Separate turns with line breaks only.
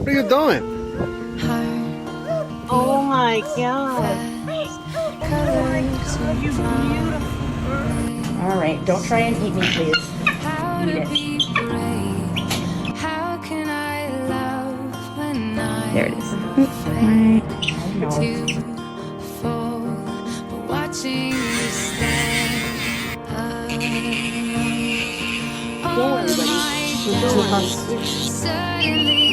What are you doing?
Oh my god. You beautiful.
All right, don't try and eat me, please. Eat it. There it is. No.
Don't worry, buddy. We're
Too
going.
hungry.